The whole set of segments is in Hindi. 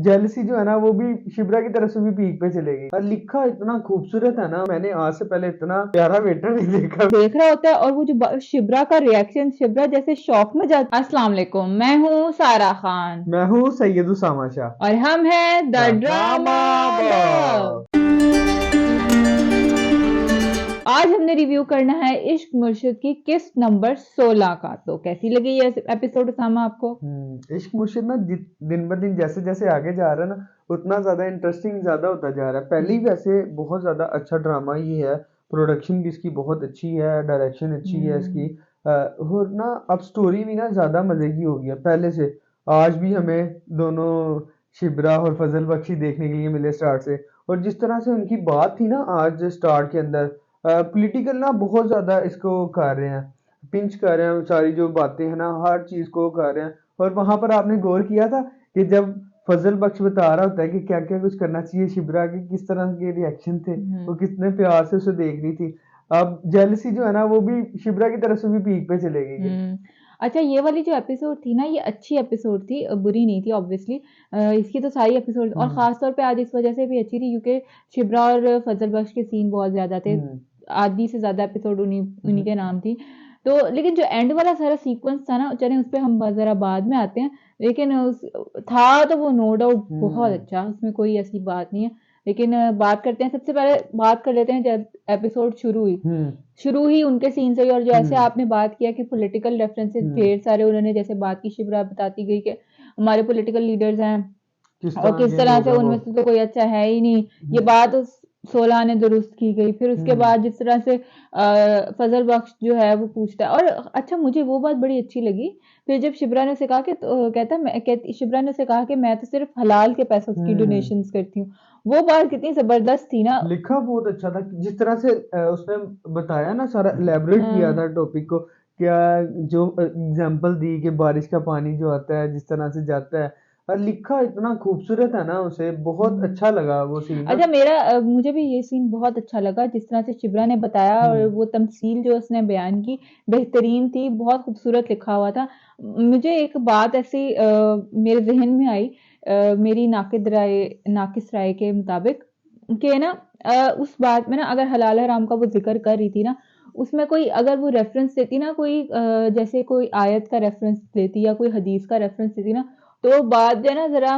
जेलसी जो है ना वो भी शिब्रा की तरफ से भी पीक पे चलेगी। और लिखा इतना खूबसूरत है ना, मैंने आज से पहले इतना प्यारा वेटर नहीं देखा। देख रहा होता है और वो जो शिब्रा का रिएक्शन, शिब्रा जैसे शॉक में जाता। अस्सलाम वालेकुम, मैं हूँ सारा खान मैं हूँ सैयद उसामा शाह। और हम हैं the the drama drama bug. Box. आज हमने रिव्यू करना है इश्क मुर्शिद की किस्त नंबर 16 का। तो कैसी लगी ये एपिसोड उसामा आपको? इश्क मुर्शिद ना दिन ब दिन जैसे जैसे आगे जा रहा है ना, उतना ज्यादा इंटरेस्टिंग ज्यादा होता जा रहा है। पहले ही वैसे बहुत ज्यादा अच्छा ड्रामा ये है, प्रोडक्शन भी इसकी बहुत अच्छी है, डायरेक्शन अच्छी है इसकी। और ना अब स्टोरी भी ना ज्यादा मजे की हो गई है पहले से। आज भी हमें दोनों शिब्रा और फजल बख्शी देखने के लिए मिले स्टार्ट से। और जिस तरह से उनकी बात थी ना आज स्टार्ट के अंदर, पॉलिटिकल ना बहुत ज्यादा इसको कर रहे हैं, पिंच कर रहे हैं, सारी जो बातें हैं ना हर चीज को कर रहे हैं। और वहां पर आपने गौर किया था कि जब फजल बख्श बता रहा होता है कि क्या क्या कुछ करना चाहिए शिब्रा के, किस तरह के रिएक्शन थे, वो कितने प्यार से उसे देख रही थी। अब जेलसी जो है ना वो भी शिब्रा की तरफ से भी पीक पे चलेगी कि हुँ। अच्छा, ये वाली जो एपिसोड थी ना, ये अच्छी एपिसोड थी, बुरी नहीं थी ऑब्वियसली। इसकी तो सारी एपिसोड और हम्म ख़ास तौर पे आज इस वज़ह से भी अच्छी थी क्योंकि शिब्रा और फज़ल बख्श के सीन बहुत ज़्यादा थे। हम्म आधी से ज़्यादा एपिसोड उन्हीं उन्हीं हम्म के नाम थी। तो लेकिन जो एंड वाला सारा सीक्वेंस था ना, चलें उस पे हम ज़रा बाद में आते हैं। लेकिन उस था तो वो नो डाउट बहुत हम्म अच्छा, उसमें कोई ऐसी बात नहीं है। लेकिन बात करते हैं, सबसे पहले बात कर लेते हैं जब एपिसोड हम्म शुरू ही उनके सीन से ही। और जो ऐसे हम्म आपने बात किया कि पॉलिटिकल रेफरेंसेस हम्म ढेर सारे उन्होंने जैसे बात की, शिवरा बताती गई कि हमारे पॉलिटिकल लीडर्स हैं किस और तरह किस के तरह लोग से हैं वो। उनमें से तो कोई अच्छा है ही नहीं। ये हम्म बात उस 16 ने दुरुस्त की गई। फिर उसके हम्म बाद जिस तरह से फजल बख्श जो है वो पूछता है, और अच्छा मुझे वो बात बड़ी अच्छी लगी। फिर जब शिबरा ने उसे कहा कि कहता मैं शिबरा ने उसे कहा कि मैं तो सिर्फ हलाल के पैसों की हम्म डोनेशंस करती हूँ। वो बात कितनी जबरदस्त थी ना। लिखा बहुत अच्छा था, जिस तरह से उसने बताया ना, सारा एलेबोरेट किया हाँ। था टॉपिक को। क्या जो एग्जांपल दी कि बारिश का पानी जो आता है जिस तरह से जाता है, और लिखा इतना खूबसूरत है ना, उसे बहुत हम्म। अच्छा लगा वो सीन ना। अच्छा, मुझे भी ये सीन बहुत अच्छा लगा जिस तरह से शिब्रा ने बताया, और हम्म वो तमसील जो उसने बयान की बेहतरीन थी, बहुत खूबसूरत लिखा हुआ था। मुझे एक बात ऐसी मेरे ज़हन में आई, मेरी नाकिस राय के मुताबिक कि ना उस बात में ना अगर हलाल हराम का वो ज़िक्र कर रही थी ना, उसमें कोई अगर वो रेफ़रेंस देती ना, कोई जैसे कोई आयत का रेफ़रेंस देती या कोई हदीस का रेफ़रेंस देती ना, तो बात जो है ना ज़रा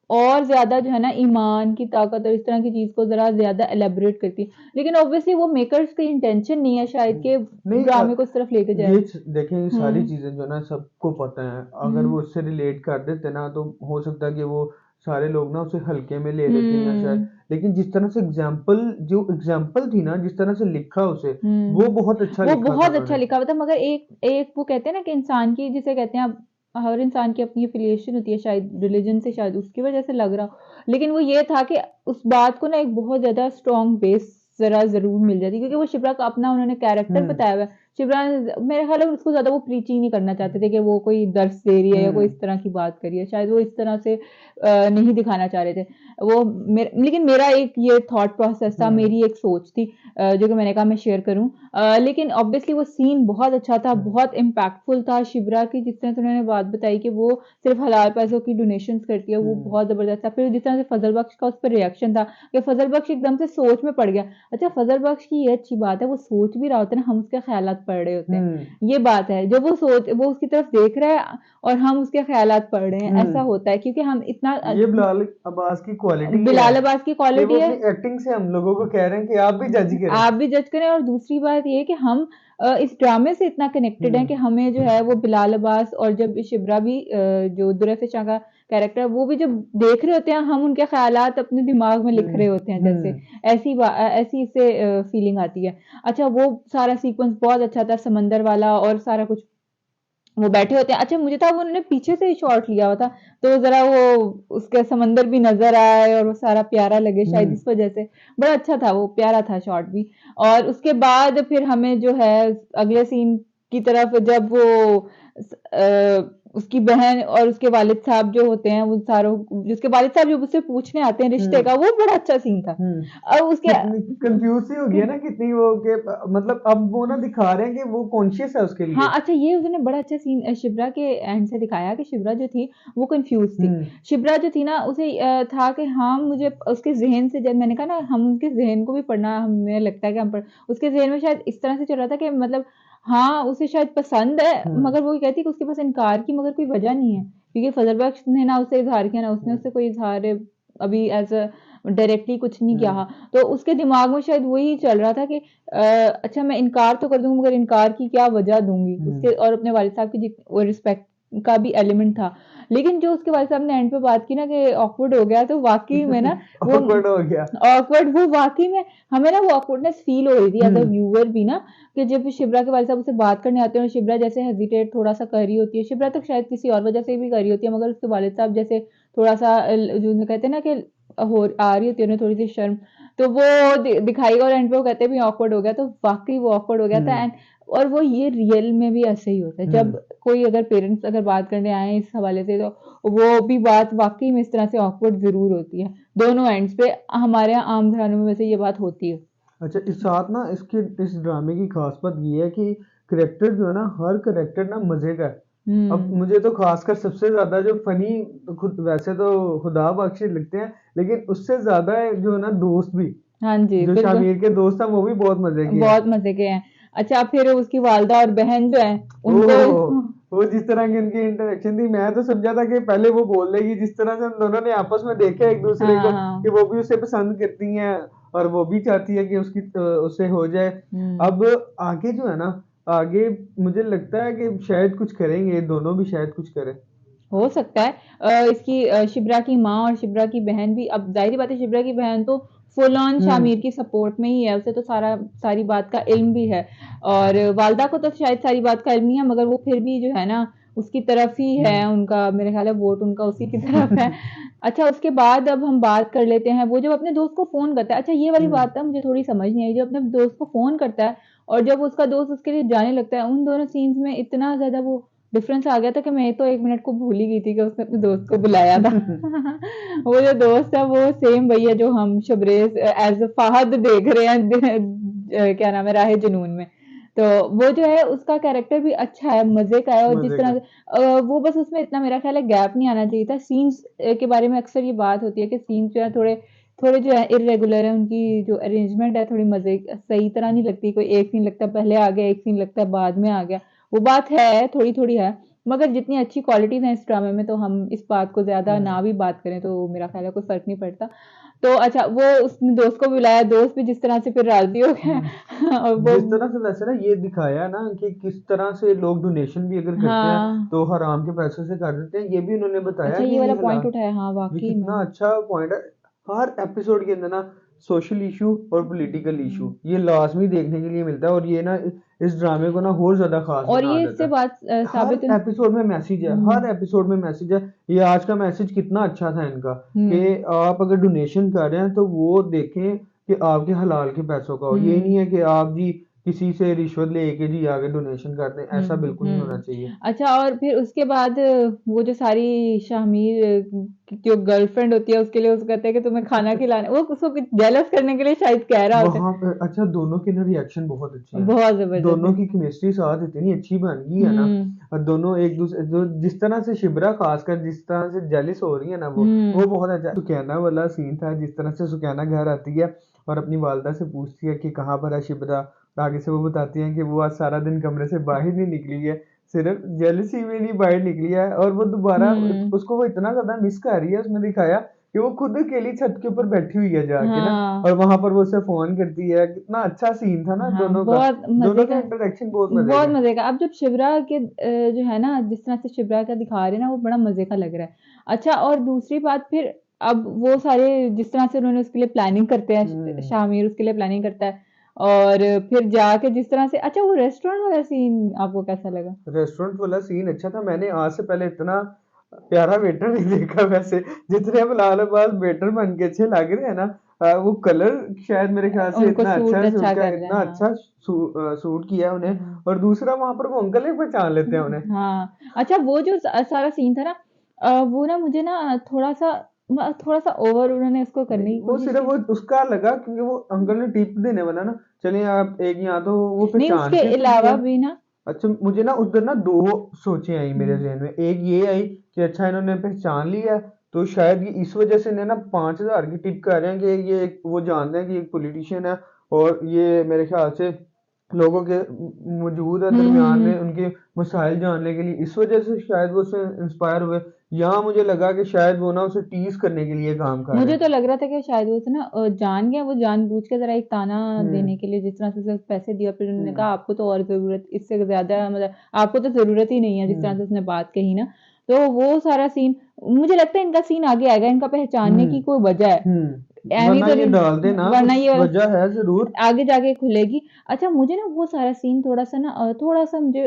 और ज़्यादा जो है ना ईमान की ताकत और इस तरह की चीज़ को ज़रा ज़्यादा एलैबोरेट करती है। लेकिन ऑब्वियसली वो मेकर्स की इंटेंशन नहीं है शायद कि नहीं, ड्रामे को उस तरफ लेके जाए। देखें ये सारी हुँ, चीजें जो ना सबको पता है। अगर हुँ, वो उससे रिलेट कर देते ना तो हो सकता है कि वो सारे लोग ना उसे हल्के में ले लेते हैं या हुँ, शायद। लेकिन जिस तरह से एग्जाम्पल थी ना, जिस तरह से लिखा उसे, वो हुँ। बहुत अच्छा वो लिखा था बहुत अच्छा उन्होंने। लिखा हुआ था, मगर एक एक वो कहते हैं ना कि इंसान की, जिसे कहते हैं, अब हर इंसान की अपनी एफ़िलिएशन होती है, शायद रिलिजन से, शायद उसकी वज़ह से लग रहा हो। लेकिन वो ये था कि उस बात को ना एक बहुत ज़्यादा स्ट्रॉन्ग बेस ज़रा ज़रूर मिल जाती, क्योंकि वो शिप्रा का अपना उन्होंने कैरेक्टर हम्म बताया हुआ है। शिप्रा मेरे ख़्याल है उसको ज़्यादा वो प्रीचिंग नहीं करना चाहते थे कि वो कोई दर्स दे रही है या कोई हम्म इस तरह की बात कर रही है। शायद वो इस तरह से नहीं दिखाना चाह रहे थे। वो लेकिन मेरा एक ये थॉट प्रोसेस था, हम्म मेरी एक सोच थी, जो कि मैंने कहा मैं शेयर करूँ। लेकिन ऑब्वियसली वो सीन बहुत अच्छा था, हम्म बहुत इम्पैक्टफुल था। शिब्रा की जिस तरह से उन्होंने बात बताई कि वो सिर्फ़ हलाल पैसों की डोनेशंस करती है, वो हम्म बहुत ज़बरदस्त था। फिर जिस तरह से फज़ल बख्श का उस पर रिएक्शन था कि फज़ल बख्श एकदम से सोच में पड़ गया। अच्छा, फज़ल बख्श की ये अच्छी बात है, वो सोच भी रहा होता है ना, हम उसके ख़यालात पढ़ रहे होते हैं। हम्म ये बात है, जब वो उसकी तरफ देख रहा है और हम उसके ख़यालात पढ़ रहे हैं, ऐसा हम्म होता है क्योंकि हम इतना ये बिलाल अब्बास की क्वालिटी ही है बिलाल अब्बास की कि वो क्वालिटी है। अपनी एक्टिंग से हम लोगों को कह रहे हैं कि आप भी जज करें। आप भी जज करें, और दूसरी बात ये है कि हम इस ड्रामे से इतना कनेक्टेड हैं कि हम्म हमें जो है वो बिलाल अब्बास और जब शिब्रा भी जो दुरैफ़ शाह का कैरेक्टर है, वो भी जब देख रहे होते हैं, हम उनके ख़यालात अपने दिमाग में लिख हम्म रहे होते हैं जैसे। हम्म ऐसी इससे फीलिंग आती है। अच्छा, वो सारा सीक्वेंस बहुत अच्छा था, समंदर वाला और सारा कुछ। वो बैठे होते हैं। अच्छा, मुझे था वो उन्होंने पीछे से ही शॉट लिया हुआ था, तो ज़रा वो उसका समंदर भी नज़र आए और वो सारा प्यारा लगे, शायद हम्म इस वज़ह से। बड़ा अच्छा था वो, प्यारा था शॉट भी। और उसके बाद फिर हमें जो है अगले सीन की तरफ, जब वो उसकी बहन और उसके वालिद साहब जो होते हैं वो सारों, जिसके वालिद साहब जब उससे पूछने आते हैं रिश्ते का, वो बड़ा अच्छा सीन था। और उसके कितनी कंफ्यूज सी हो गई है ना, कितनी वो के मतलब अब वो ना दिखा रहे हैं कि वो कॉन्शियस है उसके हाँ, लिए। अच्छा ये उसने बड़ा अच्छा सीन शिब्रा के एंड से दिखाया कि शिब्रा जो थी वो कंफ्यूज थी। शिब्रा जो थी ना उसे था कि हाँ मुझे उसके ज़हन से, जब मैंने कहा ना हम उनके ज़हन को भी पढ़ना, हमें लगता है कि हम पढ़, उसके ज़हन में शायद इस तरह से चल रहा था कि मतलब हाँ, उसे शायद पसंद है, मगर वो ये कहती है कि उसके पास इनकार की मगर कोई वजह नहीं है। क्योंकि फजल बख्श ने ना उससे इज़हार किया, ना उसने उससे कोई इज़हार अभी एज़ अ डायरेक्टली कुछ नहीं किया। तो उसके दिमाग में शायद वही चल रहा था कि अच्छा मैं इनकार तो कर दूँगी मगर इनकार की क्या वजह दूँगी? उसके और अपने वालिद साहब की वो रिस्पेक्ट का भी एलिमेंट था। लेकिन जो उसके वालिद साहब ने एंड पे बात की ना कि ऑकवर्ड हो गया, तो वाक़ई में ना वो ऑकवर्ड हो गया। ऑकवर्ड, वो वाक़ई में हमें ना वो ऑकवर्डनेस फ़ील हो रही थी एज़ अ व्यूअर भी ना, कि जब शिब्रा के वालिद साहब उससे बात करने आते हैं और शिब्रा जैसे हेजिटेट थोड़ा-सा कर रही होती है। शिब्रा तो शायद किसी और वजह से भी कर रही होती है, मगर उसके वालिद साहब जैसे थोड़ा-सा जो कहते हैं ना कि हो आ रही होती है उन्हें थोड़ी-सी शर्म, तो वो दिखाएगा और एंड पे वो कहते हैं भी ऑकवर्ड हो गया, तो वाक़ई वो ऑकवर्ड हो गया था। एंड और वो ये रियल में भी ऐसे ही होता है। जब कोई अगर पेरेंट्स अगर बात करने आए हैं इस हवाले से, तो वो भी बात वाक़ई में इस तरह से ऑकवर्ड ज़रूर होती है। दोनों एंड्स पे हमारे यहाँ आम घरानों में वैसे ये बात होती है। अच्छा, इस साथ ना इसके इस ड्रामे की खास बात ये है कि करेक्टर जो है ना, हर करेक्टर ना मजे का है। अब हुँ। मुझे तो खासकर सबसे ज्यादा जो फनी, खुद वैसे तो खुदा बख्श लगते हैं, लेकिन उससे ज्यादा जो है ना दोस्त भी, हाँ जी, जो बिल्कुल। शामिर के दोस्त हैं वो भी बहुत मजे के हैं। बहुत मज़े के हैं। अच्छा फिर उसकी वालिदा और बहन जो हैं, उनको ओह, वो जिस तरह की उनकी इंटरेक्शन थी, मैं तो समझा था कि पहले वो बोल देगी, जिस तरह से उन दोनों ने आपस में देखा एक दूसरे हाँ, को कि हाँ। वो भी उसे पसंद करती हैं और वो भी चाहती है कि उसकी उससे हो जाए। हुँ। अब आगे जो है ना, आगे मुझे लगता है कि शायद कुछ करेंगे, दोनों भी शायद कुछ करें। हो सकता है इसकी शिब्रा की माँ और शिब्रा की बहन भी, अब ज़ाहिर-सी बात है शिब्रा की बहन तो फुल ऑन हम्म। शामिर की सपोर्ट में ही है, उसे तो सारी बात का इल्म भी है। और वालिदा को तो शायद सारी बात का इल्म नहीं है, मगर वो फिर भी जो है ना उसकी तरफ ही है, उनका मेरे ख़्याल है वोट उनका उसी की तरफ है। अच्छा उसके बाद अब हम बात कर लेते हैं, वो जब अपने दोस्त को फ़ोन करता है, अच्छा ये वाली बात ना मुझे थोड़ी समझ नहीं आई, जब अपने दोस्त को फ़ोन करता है और जब उसका दोस्त उसके लिए जाने लगता है, उन दोनों सीन्स में इतना ज़्यादा वो डिफरेंस आ गया था कि मैं तो 1 मिनट को भूल ही गई थी कि उसने अपने दोस्त को बुलाया था। वो जो दोस्त है वो सेम वही है जो हम शबरेज़ एज़ फ़हद देख रहे हैं क्या नाम है राहे जुनून में। तो वो जो है उसका कैरेक्टर भी अच्छा है, मज़े का है, और जिस मजे तरह का। से वो बस उसमें इतना मेरा ख़्याल है गैप नहीं आना चाहिए था। सीन्स के बारे में अक्सर ये बात होती है कि सीन्स जो है थोड़े थोड़े जो है इर्रेगुलर है, उनकी जो अरेंजमेंट है थोड़ी मज़े सही तरह नहीं लगती, कोई एक सीन लगता है पहले आ गया, एक सीन लगता है बाद में आ गया। वो बात है, थोड़ी-थोड़ी है, मगर जितनी अच्छी क्वालिटीज़ हैं इस ड्रामे में, तो हम इस बात को ज़्यादा ना भी बात करें तो मेरा ख़्याल है कोई फ़र्क नहीं पड़ता। तो अच्छा वो उसने दोस्त को बुलाया, दोस्त भी जिस तरह से फिर राज़ी हो गया और वो जिस तरह से वैसे ना ये दिखाया है ना कि किस तरह से लोग डोनेशन भी अगर करते हैं हाँ, तो हराम के पैसों से कर देते हैं, ये भी उन्होंने बताया अच्छा कि ये वाला ये पॉइंट हलाल। उठाया, हाँ, ये वाक़ई कितना में। अच्छा पॉइंट है। हर एपिसोड के अंदर ना सोशल इशू और पॉलिटिकल इशू ये लाजमी देखने के लिए मिलता है, और ये ना इस ड्रामे को ना और ज्यादा खास और बना ये देता इससे है। बात हर साबित एपिसोड में मैसेज है, हुँ, हर एपिसोड में मैसेज है। ये आज का मैसेज कितना अच्छा था इनका, कि हुँ, आप अगर डोनेशन कर रहे हैं तो वो देखें कि आपके हलाल के पैसों का हो। ये नहीं हुँ। है कि आप जी किसी से रिश्वत लेके जी आगे डोनेशन कर दें, ऐसा हुँ, बिल्कुल नहीं होना हुँ। चाहिए। अच्छा और फिर उसके बाद वो जो सारी शामिर की जो गर्लफ्रेंड होती है उसके लिए उसको कहते हैं कि तुम्हें खाना खिलाना, वो उसको कुछ जेलस करने के लिए शायद कह रहा होता है। वहाँ पे अच्छा दोनों के ना रिएक्शन बहुत अच्छे हैं। बहुत ज़बरदस्त दोनों है। की केमिस्ट्री साथ इतनी अच्छी बन गई है ना, हुँ, और दोनों एक दूसरे जो जिस तरह से शिब्रा खासकर जिस तरह से जेलिस हो रही है ना, वो हुँ, बहुत अच्छा। सुकैना वाला सीन था, जिस तरह से सुकैना घर आती है और अपनी वालदा से पूछती है कि कहाँ पर है शिब्रा, और आगे से वो बताती हैं कि वो आज सारा दिन कमरे से बाहर नहीं निकली है, सिर्फ जेलसी में नहीं बाहर निकली है, और वो दोबारा हुँ। उसको वो इतना ज्यादा मिस कर रही है। उसमें दिखाया कि वो खुद अकेली छत के ऊपर बैठी हुई है जाके ना, हाँ, और वहां पर वो उसे फोन करती है। कितना अच्छा सीन था ना हाँ, दोनों का। बहुत मज़े दोनों का, का इंटरेक्शन बहुत मजे बहुत का है। मज़े का। अब जब शिवरा के जो है ना जिस तरह से शिवरा का दिखा रहे हैं ना वो बड़ा मज़े का लग रहा है। अच्छा और दूसरी बात फिर अब वो सारे जिस तरह से उन्होंने उसके लिए प्लानिंग करते हैं, हम्म। शामिर उसके लिए प्लानिंग करता है और फिर जाके जिस तरह से, अच्छा वो रेस्टोरेंट वाला सीन आपको कैसा लगा? रेस्टोरेंट वाला सीन अच्छा था। मैंने आज से पहले इतना प्यारा वेटर नहीं देखा वैसे, जितने अब लाल अब्बास वेटर बन के अच्छे लग रहे हैं ना। वो कलर शायद मेरे ख्याल से उनको इतना अच्छा सूट है, सूट अच्छा का कर रहे इतना हैं, अच्छा हाँ। सूट किया है उन्हें, और दूसरा वहां पर वो अंकल ही पहचान लेते हैं उन्हें। हाँ, अच्छा वो जो सारा सीन था ना, वो ना मुझे ना थोड़ा सा ओवर उन्होंने उसको करने की वो कोशिश सिर्फ की। वो उसका लगा क्योंकि वो अंकल ने टिप देने वाला ना, चलिए आप एक यहाँ तो वो नहीं, उसके पहचानते तो भी अलावा है। भी ना। अच्छा मुझे ना उधर ना दो सोचें आई मेरे हम्म। जहन में, एक ये आई कि अच्छा इन्होंने पहचान लिया तो शायद ये इस वजह से इन्हें ना 5,000 की टिप कर रहे हैं कि ये वो जानते हैं कि एक पॉलिटिशियन है, और ये मेरे ख्याल से लोगों के मौजूद है दरमियान हम्म। में उनके मसाइल जानने के लिए, इस वजह से शायद वो उससे इंस्पायर हुए। यहाँ मुझे लगा कि शायद वो ना उसे टीज करने के लिए काम कर रहे मुझे तो हैं। लग रहा था कि शायद वो ना जान गया, वो जानबूझ के जरा एक ताना हम्म। देने के लिए, जिस तरह से उसे पैसे दिया, फिर उन्होंने हम्म। कहा आपको तो और जरूरत इससे ज्यादा, मतलब आपको तो जरूरत ही नहीं है, जिस तरह हम्म। से उसने बात कही ना। तो वो सारा सीन, मुझे लगता है इनका सीन आगे आएगा, इनका पहचानने हम्म। की कोई वजह है, एमी वरना तो ये नहीं, डाल देना वरना कुछ ये वाला वजह है जरूर। आगे जाके खुलेगी। अच्छा मुझे ना वो सारा सीन थोड़ा-सा ना थोड़ा-सा मुझे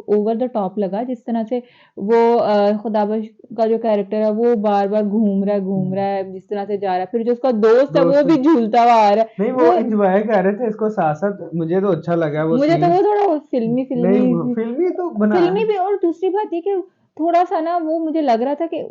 ओवर द टॉप लगा, जिस तरह से वो खुदाबख्श का जो कैरेक्टर है वो बार-बार घूम रहा है, जिस तरह से जा रहा है, फिर जो उसका दोस्त है वो दोस्त भी झूलता हुआ आ रहा है। नहीं, वो वो एंजॉय कर रहे थे इसको साथ साथ, मुझे तो अच्छा लगा वो मुझे तो सीन। वो थोड़ा वो नहीं फिल्मी तो बनाया। फ़िल्मी भी, और दूसरी बात ये कि थोड़ा-सा ना वो मुझे लग रहा था कि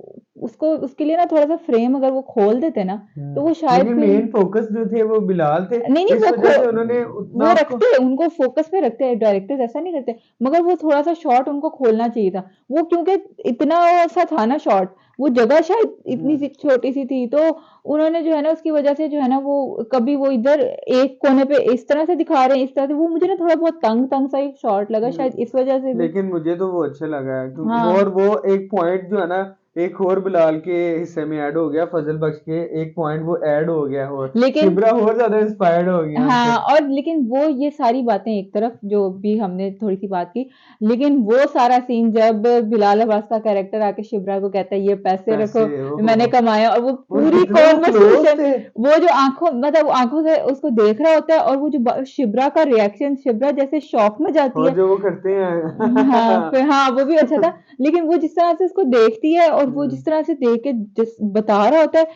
उसको उसके लिए ना थोड़ा-सा फ्रेम अगर वो खोल देते ना, तो वो शायद लेकिन फिल्म, मेन फोकस जो थे वो बिलाल थे, नहीं, नहीं, इस वजह से उन्होंने उतना वो उसको। रखते हैं, उनको फ़ोकस पे रखते हैं, डायरेक्टर्स ऐसा नहीं करते, मगर वो थोड़ा-सा शॉट उनको खोलना चाहिए था। वो क्योंकि इतना सा था ना शॉट, वो जगह शायद इतनी सी छोटी-सी थी, तो उन्होंने जो है ना उसकी वजह से जो है ना वो कभी वो इधर एक कोने पे इस तरह से दिखा रहे हैं, इस तरह से, वो मुझे ना थोड़ा बहुत तंग-तंग सा एक शॉट लगा, शायद इस वजह से भी। लेकिन मुझे तो वो अच्छा लगा है क्योंकि हाँ। और वो एक पॉइंट जो है ना, एक और बिलाल के हिस्से में ऐड हो गया, फजल बख्श के एक पॉइंट वो ऐड हो गया, और लेकिन शिबरा और ज्यादा इंस्पायर्ड हो गया उनसे। हाँ, और लेकिन वो ये सारी बातें एक तरफ जो भी हमने थोड़ी-सी बात की, लेकिन वो सारा सीन जब बिलाल अब्बास का कैरेक्टर आके शिब्रा को कहता है ये पैसे रखो, पैसे मैंने ओहो, कमाया, और वो और पूरी कितने वो क्लोज कन्वर्सेशन, थे। वो जो आँखों से उसको देख रहा होता है, और वो जो शिब्रा का रिएक्शन, शिब्रा जैसे शॉक में जाती और है। जो वो करते हाँ, हैं। फिर हाँ, वो भी अच्छा था। लेकिन वो जिस तरह से उसको देखती है, और वो जिस तरह से देख के जिस बता रहा होता है,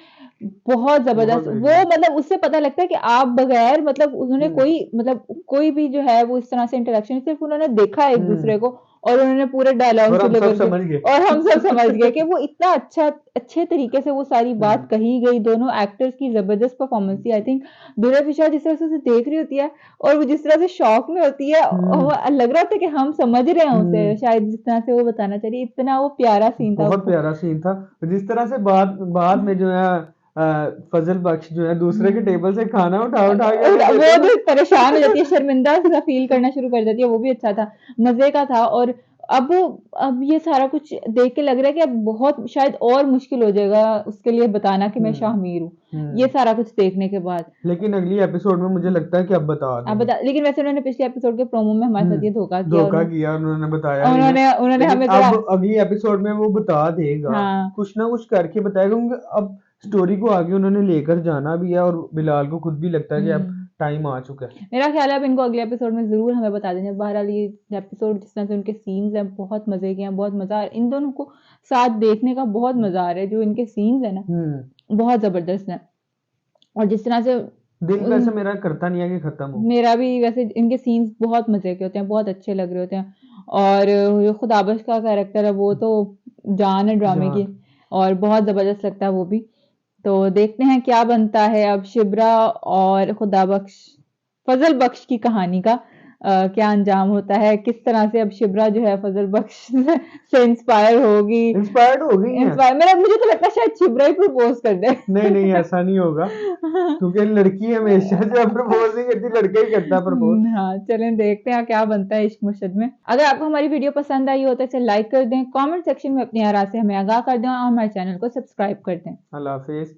बहुत बहुत ज़बरदस्त। वो बढ़िया। मतलब उससे पता लगता है कि आप बगैर, मतलब उन्होंने हम्म। कोई, मतलब कोई भी जो है वो इस तरह से इंटरेक्शन, सिर्फ़ उन्होंने देखा है एक-दूसरे को, और उन्होंने पूरे डायलॉग और हम सब डिलीवर किए, समझ गए। और हम सब समझ गए कि वो इतना अच्छा, अच्छे तरीके से वो सारी बात कही गई। दोनों एक्टर्स की ज़बरदस्त परफ़ॉर्मेंस थी। आई थिंक दुर्गा पिशाच जिस तरह से उसे देख रही होती है, और वो जिस तरह से शॉक में होती है, हम्म। और लग रहा था कि हम समझ रहे हैं उसे, हम्म। शायद जिस तरह से वो बताना चाह रही है, इतना वो प्यारा सीन था। बहुत प्यारा सीन था। जिस तरह से बाद बाद में जो है फजल बख्श जो है दूसरे के हुँ। टेबल से खाना उठा उठा के और उन्हें वो देते थे। भी परेशान हो जाती है, शर्मिंदा-सा फ़ील करना शुरू कर देती है, वो भी अच्छा था, मज़े का था। और अब अब ये सारा कुछ देख के लग रहा है कि अब बहुत शायद और मुश्किल हो जाएगा उसके लिए बताना कि मैं हम्म। शाहमीर हूँ, ये हम्म। सारा कुछ देखने के बाद। लेकिन अगली एपिसोड में मुझे लगता है कि अब बता अब देंगे। बता, लेकिन वैसे उन्होंने पिछले एपिसोड के प्रोमो में हमारे साथ ये धोखा किया, धोखा किया उन्होंने, बताया ही नहीं। उन्होंने उन्होंने लेकिन हमें थोड़ा, अब अगली एपिसोड में वो बता देगा, हाँ। कुछ ना कुछ करके बताएगा, क्योंकि अब स्टोरी को आगे उन्होंने लेकर जाना भी है, और बिलाल को खुद भी लगता है कि अब हुँ। टाइम आ चुका है। मेरा ख्याल है अब इनको अगले एपिसोड में ज़रूर हमें बता देंगे। बहरहाल ये एपिसोड जिस तरह से उनके सीन्स हैं, बहुत मज़े के हैं, बहुत मज़ा आ रहा है। इन दोनों को साथ देखने का बहुत मज़ा आ रहा है, जो इनके सीन्स हैं ना, हम्म। बहुत ज़बरदस्त हैं। और जिस तरह से दिल उम, वैसे मेरा करता नहीं है कि खत्म हो। मेरा भी वैसे इनके सीन्स बहुत मज़े के होते हैं, बहुत अच्छे लग रहे होते हैं। और जो खुदाबख्श का कैरेक्टर है वो तो जान है ड्रामे की, जान। और बहुत ज़बरदस्त लगता है वो भी। तो देखते हैं क्या बनता है अब शिब्रा और खुदाबख्श, फजल बख्श की कहानी का क्या अंजाम होता है, किस तरह से अब शिब्रा जो है फजल बख्श से इंस्पायर होगी। इंस्पायर्ड हो गई हैं। इंस्पायर, मेरा मुझे तो लगता है शायद शिब्रा ही प्रपोज कर दे। नहीं नहीं, ऐसा नहीं होगा, क्योंकि लड़की हमेशा जो प्रपोज नहीं करती, लड़का ही करता है प्रपोज। हाँ, चलें देखते हैं क्या बनता है इश्क मुर्शद में। अगर आपको हमारी वीडियो पसंद आई हो तो इसे लाइक कर दें, कमेंट सेक्शन में अपनी आरा से हमें आगाह कर दें, और हमारे चैनल को सब्सक्राइब कर दें। अल्लाह हाफिज।